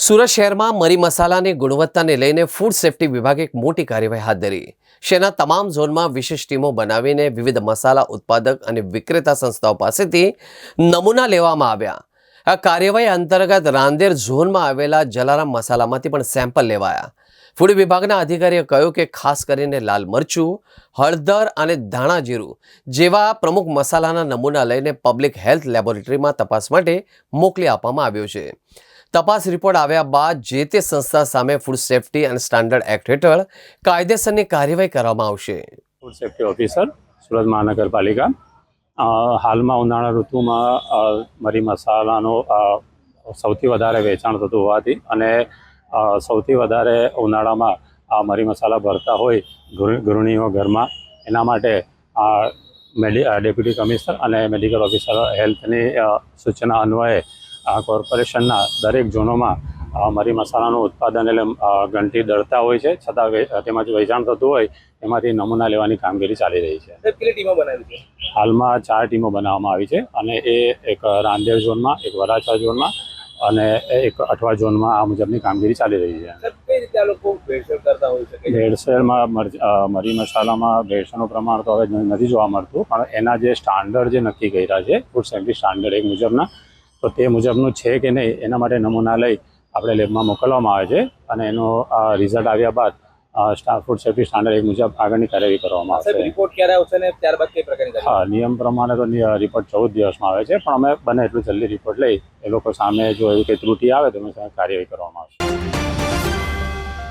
સુરત શહેરમાં મરી મસાલાની ગુણવત્તાને લઈને ફૂડ સેફ્ટી વિભાગે એક મોટી કાર્યવાહી હાથ ધરી। શહેરના તમામ ઝોનમાં વિશેષ ટીમો બનાવીને વિવિધ મસાલા ઉત્પાદક અને વિક્રેતા સંસ્થાઓ પાસેથી નમૂના લેવામાં આવ્યા। આ કાર્યવાહી અંતર્ગત રાંદેર ઝોનમાં આવેલા જલારામ મસાલામાંથી પણ સેમ્પલ લેવાયા। ફૂડ વિભાગના અધિકારીએ કહ્યું કે ખાસ કરીને લાલ મરચું, હળદર અને ધાણા જીરું જેવા પ્રમુખ મસાલાના નમૂના લઈને પબ્લિક હેલ્થ લેબોરેટરીમાં તપાસ માટે મોકલી આપવામાં આવ્યો છે। તપાસ રિપોર્ટ આવ્યા બાદ જે તે સંસ્થા સામે ફૂડ સેફ્ટી અને સ્ટાન્ડર્ડ એક્ટ હેઠળ કાયદેસરની કાર્યવાહી કરવામાં આવશે। ફૂડ સેફ્ટી ઓફિસર સુરત મહાનગરપાલિકા હાલમાં ઉનાળા ઋતુમાં મરી મસાલાનો સૌથી વધારે વેચાણ થતું હોવાથી અને સૌથી વધારે ઉનાળામાં આ મરી મસાલા ભરતા હોય ગૃહિણીઓ ઘરમાં, એના માટે ડેપ્યુટી કમિશનર અને મેડિકલ ઓફિસર હેલ્થની સૂચના અન્વયે કોર્પોરેશનના દરેક ઝોનોમાં મરી મસાલાનું ઉત્પાદન એટલે ઘંટી દળતા હોય છે, છતાં તેમાંથી વેચાણ થતું હોય એમાંથી નમૂના લેવાની કામગીરી ચાલી રહી છે। કેટલી ટીમો બનાવી છે? હાલમાં 4 ટીમો બનાવવામાં આવી છે અને એ એક રાંદેર ઝોનમાં, એક વરાછા ઝોનમાં અને એક અઠવા ઝોનમાં આ મુજબની કામગીરી ચાલી રહી છે। કઈ રીતે આ લોકો ભેળસેળ કરતા હોય છે? ભેળસેળમાં મરી મસાલામાં ભેળસેળનું પ્રમાણ તો હવે નથી જોવા મળતું, પણ એના જે સ્ટાન્ડર્ડ જે નક્કી કર્યા છે ફૂડ સેફ્ટી સ્ટાન્ડર્ડ એક મુજબના, તો તે મુજબનું છે કે નહીં એના માટે નમૂના લઈ આપણે લેબમાં મોકલવામાં આવે છે અને એનો રિઝલ્ટ આવ્યા બાદ ફૂડ સેફ્ટી સ્ટાન્ડર્ડ એક મુજબ આગળની કાર્યવાહી કરવામાં આવશે। રિપોર્ટ ક્યારે આવશે ને ત્યારબાદ કઈ પ્રકારની નિયમ પ્રમાણે તો રિપોર્ટ 14 દિવસમાં આવે છે, પણ અમે બને એટલું જલ્દી રિપોર્ટ લઈ એ લોકો સામે જો એવી કંઈ ત્રુટિ આવે તો એની સામે કાર્યવાહી કરવામાં આવશે।